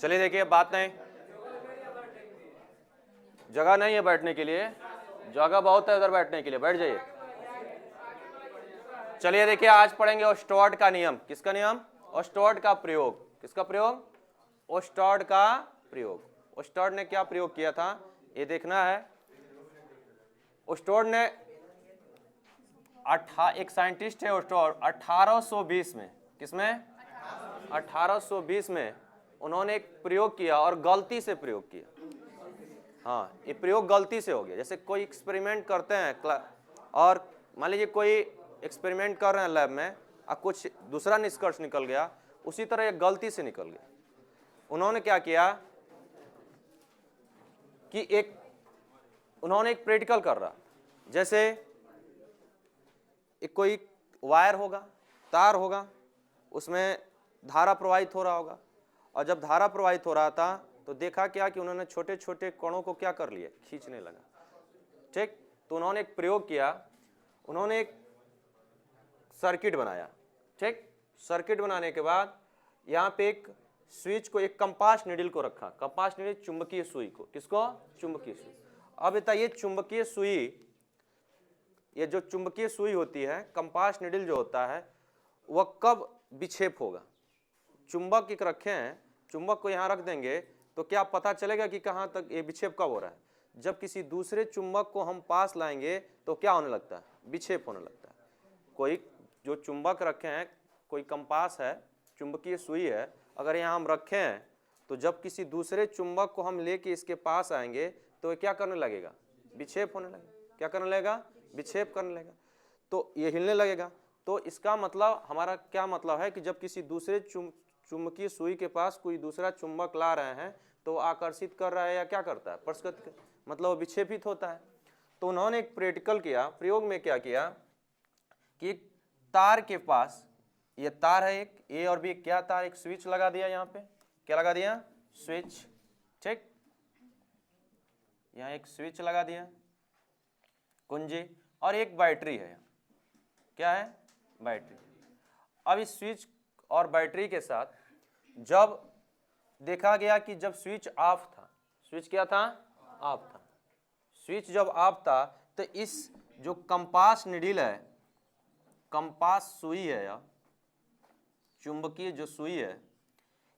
चलिए देखिए, बात नहीं, जगह नहीं है बैठने के लिए, जगह बहुत है उधर बैठने के लिए, बैठ जाइए। चलिए देखिए, आज पढ़ेंगे ओस्टोर्ड का नियम। किसका नियम? ओस्टोर्ड का प्रयोग। किसका प्रयोग? ओस्टोर्ड का प्रयोग। ओस्टोर्ड ने क्या प्रयोग किया था ये देखना है। ओस्टोर्ड ने एक साइंटिस्ट है ओस्टोर्ड, 1820 में, किसमें? 1820 में उन्होंने एक प्रयोग किया और गलती से प्रयोग किया। हाँ, ये प्रयोग गलती से हो गया। जैसे कोई एक्सपेरिमेंट करते हैं और मान लीजिए कोई एक्सपेरिमेंट कर रहे हैं लैब में और कुछ दूसरा निष्कर्ष निकल गया, उसी तरह एक गलती से निकल गया। उन्होंने क्या किया कि उन्होंने एक प्रैक्टिकल कर रहा, जैसे एक कोई वायर होगा, तार होगा, उसमें धारा प्रवाहित हो रहा होगा, और जब धारा प्रवाहित हो रहा था तो देखा क्या कि उन्होंने छोटे छोटे कणों को क्या कर लिए, खींचने लगा। ठीक, तो उन्होंने एक प्रयोग किया, उन्होंने एक सर्किट बनाया। ठीक, सर्किट बनाने के बाद यहाँ पे एक स्विच को, एक कंपास नीडल को रखा। कंपास नीडल चुंबकीय सुई को, किसको? चुंबकीय सुई। अब बताइए चुंबकीय सुई, ये जो चुंबकीय सुई होती है, कंपास नीडल जो होता है, वह कब विक्षेप होगा? चुंबक एक रखे हैं, चुंबक को यहाँ रख देंगे तो क्या पता चलेगा कि कहाँ तक ये विक्षेप कब हो रहा है? जब किसी दूसरे चुंबक को हम पास लाएंगे तो क्या होने लगता है? विक्षेप होने लगता है। कोई जो चुंबक रखे हैं, कोई कंपास है, चुंबकीय सुई है, अगर यहाँ हम रखे हैं तो जब किसी दूसरे चुंबक को हम लेके इसके पास आएंगे तो ये क्या करने लगेगा? विक्षेप होने लगेगा। क्या करने लगेगा? विक्षेप करने लगेगा, तो ये हिलने लगेगा। तो इसका मतलब, हमारा क्या मतलब है कि जब किसी दूसरे चुंबकीय सुई के पास कोई दूसरा चुंबक ला रहे हैं तो आकर्षित कर रहा है या क्या करता है? प्रस्कृत, मतलब विक्षेपित होता है। तो उन्होंने एक प्रैक्टिकल किया, प्रयोग में क्या किया कि तार के पास, ये तार है एक ए और बी, क्या तार, एक स्विच लगा दिया यहाँ पे। क्या लगा दिया? स्विच। ठीक, यहाँ एक स्विच लगा दिया, कुंजी, और एक बैटरी है। क्या है? बैटरी। अब इस स्विच और बैटरी के साथ जब देखा गया कि जब स्विच ऑफ था, स्विच क्या था? ऑफ था। स्विच जब ऑफ था तो इस जो कंपास निडल है, कंपास सुई है या चुंबकीय जो सुई है,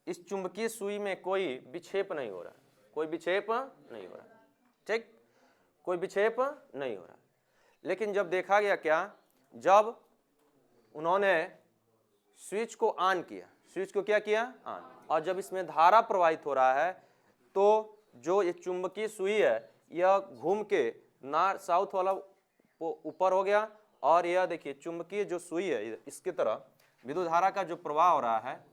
इस चुंबकीय सुई में कोई विक्षेप नहीं हो रहा, कोई विक्षेप नहीं हो रहा। ठीक, कोई विक्षेप नहीं हो रहा। लेकिन जब देखा गया क्या, जब उन्होंने स्विच को ऑन किया, स्विच को क्या किया? ऑन, और जब इसमें धारा प्रवाहित हो रहा है तो जो ये चुंबकीय सुई है यह घूम के नॉर्थ साउथ वाला ऊपर हो गया, और यह देखिए चुंबकीय जो सुई है इसकी तरह विद्युत धारा का जो प्रवाह हो रहा है,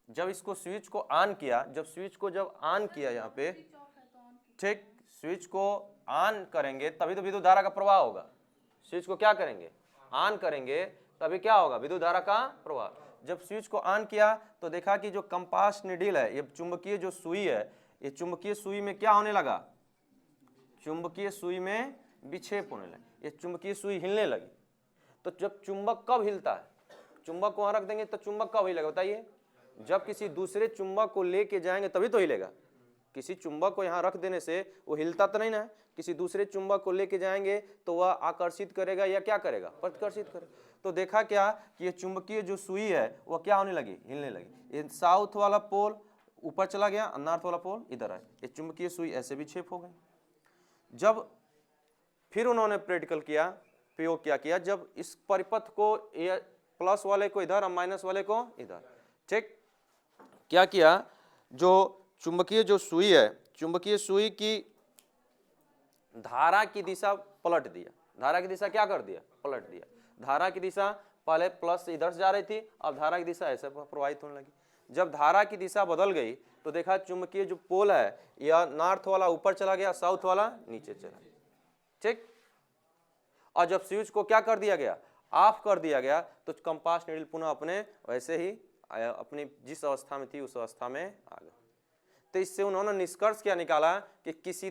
जब इसको स्विच को ऑन किया, जब स्विच को जब ऑन किया यहाँ पे, ठीक, स्विच को ऑन करेंगे तभी तो विद्युत धारा का प्रवाह होगा। स्विच को क्या करेंगे? ऑन करेंगे, तभी क्या होगा? विद्युत धारा का प्रवाह। जब स्विच को ऑन किया तो देखा कि जो कंपास निडल है, ये चुंबकीय जो सुई है, ये चुंबकीय सुई में क्या होने लगा? चुंबकीय सुई में विक्षेप होने लगा, ये चुंबकीय सुई हिलने लगी। तो जब चुंबक कब हिलता है? चुंबक को वहां रख देंगे तो चुंबक कब हिलेगा बताइए? जब किसी दूसरे चुंबक को लेके जाएंगे तभी तो हिलेगा। किसी चुंबक को यहाँ रख देने से वो हिलता तो नहीं ना, किसी दूसरे चुंबक को लेके जाएंगे तो वह आकर्षित करेगा या क्या करेगा? प्रतिकर्षित करेगा। तो देखा क्या कि ये चुंबकीय जो सुई है वह क्या होने लगी? हिलने लगी। ये साउथ वाला पोल ऊपर चला गया, नॉर्थ वाला पोल इधर है, ये चुंबकीय सुई ऐसे विक्षेप हो गई। जब फिर उन्होंने प्रैक्टिकल किया, प्रयोग क्या किया, जब इस परिपथ को प्लस वाले को इधर और माइनस वाले को इधर, ठीक, क्या किया, जो चुंबकीय जो सुई है, चुंबकीय सुई की धारा की दिशा पलट दिया। धारा की दिशा क्या कर दिया? पलट दिया। धारा की दिशा पहले प्लस इधर से जा रही थी, अब धारा की दिशा ऐसे प्रवाहित होने लगी। जब धारा की दिशा बदल गई तो देखा चुंबकीय जो पोल है यह नॉर्थ वाला ऊपर चला गया, साउथ वाला नीचे चला गया। ठीक, और जब स्विच को क्या कर दिया गया? ऑफ कर दिया गया, तो कंपास नीडल पुनः अपने वैसे ही अपनी जिस अवस्था में थी उस अवस्था में आ गई। तो इससे उन्होंने निष्कर्ष क्या निकाला कि किसी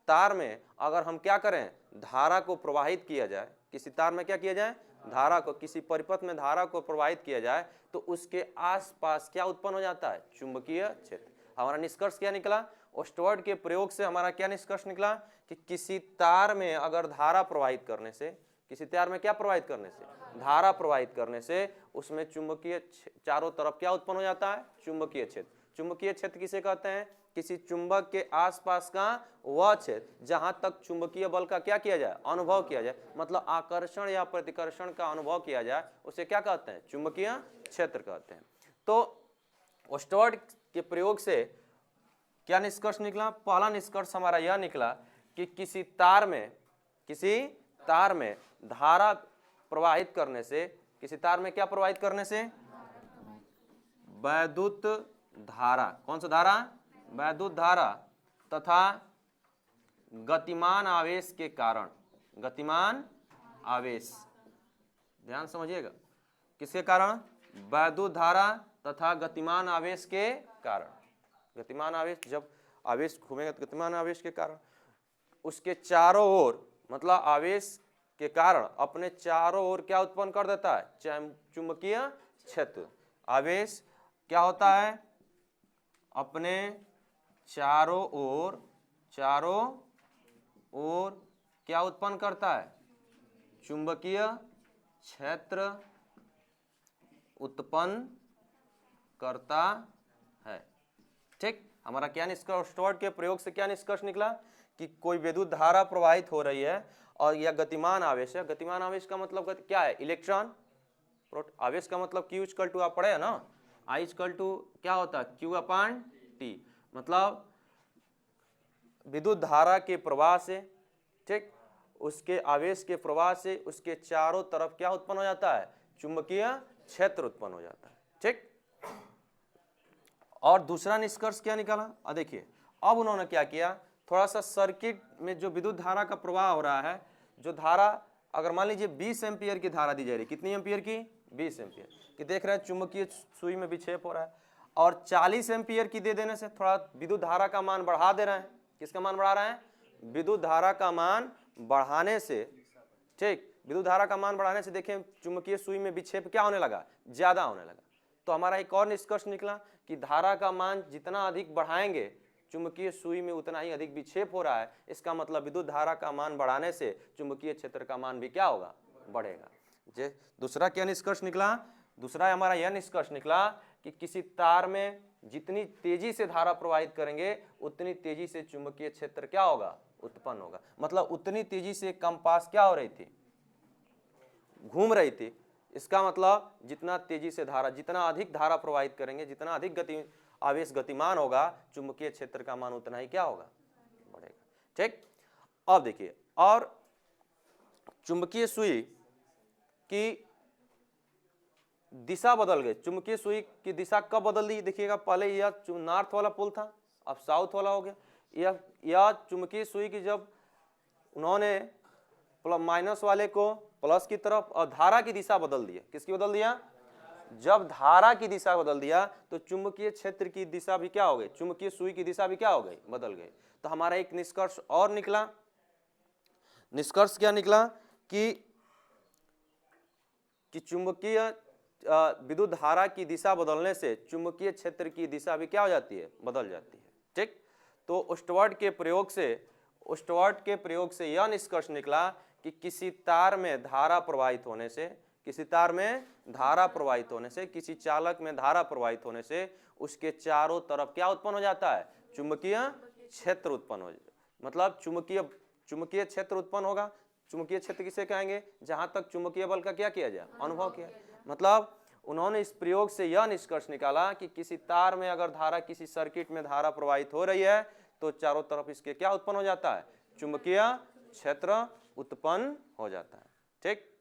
तार में अगर हम क्या करें, धारा को प्रवाहित किया जाए, किसी तार में क्या किया जाए? धारा को, किसी परिपथ में धारा को प्रवाहित किया जाए तो उसके आसपास क्या उत्पन्न हो जाता है? चुंबकीय क्षेत्र। हमारा निष्कर्ष क्या निकला? ओस्टवर्ड के प्रयोग से हमारा क्या निष्कर्ष निकला कि किसी तार में अगर धारा प्रवाहित करने से, किसी तार में क्या प्रवाहित करने से? धारा प्रवाहित करने से उसमें चुंबकीय चारों तरफ क्या उत्पन्न हो जाता है? चुंबकीय क्षेत्र। चुंबकीय क्षेत्र किसे कहते हैं? किसी चुंबक के आसपास का वह क्षेत्र जहां तक चुंबकीय बल का क्या किया जाए? अनुभव किया जाए, मतलब आकर्षण या प्रतिकर्षण का अनुभव किया जाए, उसे क्या कहते हैं? चुंबकीय क्षेत्र कहते हैं। तो ओस्टवर्ड के प्रयोग से क्या निष्कर्ष निकला? पहला निष्कर्ष हमारा यह निकला कि किसी तार में धारा प्रवाहित करने से, किसी तार में क्या प्रवाहित करने से? वैद्युत धारा। कौन सा धारा? वैद्युत धारा तथा गतिमान आवेश के कारण, गतिमान आवेश, ध्यान समझिएगा, किसके कारण? वैद्युत धारा तथा गतिमान आवेश के कारण। गतिमान आवेश, जब आवेश घूमेगा तो गतिमान आवेश के कारण उसके चारों ओर, मतलब आवेश के कारण अपने चारों ओर क्या उत्पन्न कर देता है? चुंबकीय क्षेत्र। आवेश क्या होता है? अपने चारों ओर क्या उत्पन्न करता है? चुंबकीय क्षेत्र उत्पन्न करता है। ठीक, हमारा क्या निष्कर्ष? ओस्टवर्ड के प्रयोग से क्या निष्कर्ष निकला कि कोई विद्युत धारा प्रवाहित हो रही है और यह गतिमान आवेश है। गतिमान आवेश का मतलब क्या है? इलेक्ट्रॉन। आवेश का मतलब Q इक्वल टू, आप पढ़े है ना, I इक्वल टू क्या होता है? Q upon T। मतलब विद्युत धारा के प्रवाह से, ठीक, उसके आवेश के प्रवाह से उसके चारों तरफ क्या उत्पन्न हो जाता है? चुंबकीय क्षेत्र उत्पन्न हो जाता है। ठीक, और दूसरा निष्कर्ष क्या निकाला? देखिए, अब उन्होंने क्या किया, थोड़ा सा सर्किट में जो विद्युत धारा का प्रवाह हो रहा है, जो धारा अगर मान लीजिए 20 एम्पियर की धारा दी जा रही, कितनी एम्पियर की? 20 एम्पियर की। देख रहे हैं चुंबकीय सुई में विक्षेप हो रहा है, और 40 एम्पियर की दे देने से थोड़ा विद्युत धारा का मान बढ़ा दे रहे हैं। किसका मान बढ़ा रहे हैं? विद्युत धारा का मान बढ़ाने से, ठीक, विद्युत धारा का मान बढ़ाने से देखें चुंबकीय सुई में विक्षेप क्या होने लगा? ज्यादा होने लगा। तो हमारा एक और निष्कर्ष निकला कि धारा का मान जितना अधिक बढ़ाएंगे चुंबकीय सुई में उतना ही अधिक विक्षेप हो रहा है। इसका मतलब विद्युत धारा का मान बढ़ाने से चुंबकीय क्षेत्र का मान भी क्या होगा? बढ़ेगा। जे दूसरा क्या निष्कर्ष निकला? दूसरा हमारा यह निष्कर्ष निकला कि किसी तार में जितनी तेजी से धारा प्रवाहित करेंगे उतनी तेजी से चुंबकीय क्षेत्र क्या होगा? उत्पन्न होगा। मतलब उतनी तेजी से कंपास क्या हो रही थी? घूम रही थी। इसका मतलब जितना तेजी से धारा, जितना अधिक धारा प्रवाहित करेंगे, जितना अधिक आवेश गतिमान होगा, चुंबकीय क्षेत्र का मान उतना ही क्या होगा? बढ़ेगा। ठीक, अब देखिए, और चुंबकीय सुई की दिशा बदल गई। चुंबकीय सुई की दिशा कब बदल दी? देखिएगा, पहले यह नॉर्थ वाला पोल था, अब साउथ वाला हो गया। यह चुंबकीय सुई की जब उन्होंने माइनस वाले को प्लस की तरफ, और धारा की दिशा बदल दिया। किसकी बदल दिया? जब धारा की दिशा बदल दिया तो चुंबकीय क्षेत्र की दिशा भी क्या हो गई? चुंबकीय सुई की दिशा भी क्या हो गई? बदल गई। तो हमारा एक निष्कर्ष और निकला। निष्कर्ष क्या निकला कि चुंबकीय विद्युत धारा की दिशा बदलने से चुंबकीय क्षेत्र की दिशा भी क्या हो जाती है? बदल जाती है। ठीक, तो ओस्टवर्ड के प्रयोग से यह निष्कर्ष निकला कि किसी तार में धारा प्रवाहित होने से, किसी चालक में धारा प्रवाहित होने से उसके चारों तरफ क्या उत्पन्न हो जाता है? चुंबकीय क्षेत्र उत्पन्न हो जाता है। मतलब चुंबकीय क्षेत्र उत्पन्न होगा। चुंबकीय क्षेत्र किसे कहेंगे? जहां तक चुंबकीय बल का क्या किया जाए? अनुभव किया। मतलब उन्होंने इस प्रयोग से यह निष्कर्ष निकाला कि किसी तार में अगर धारा, किसी सर्किट में धारा प्रवाहित हो रही है तो चारों तरफ इसके क्या उत्पन्न हो जाता है? चुंबकीय क्षेत्र उत्पन्न हो जाता है। ठीक।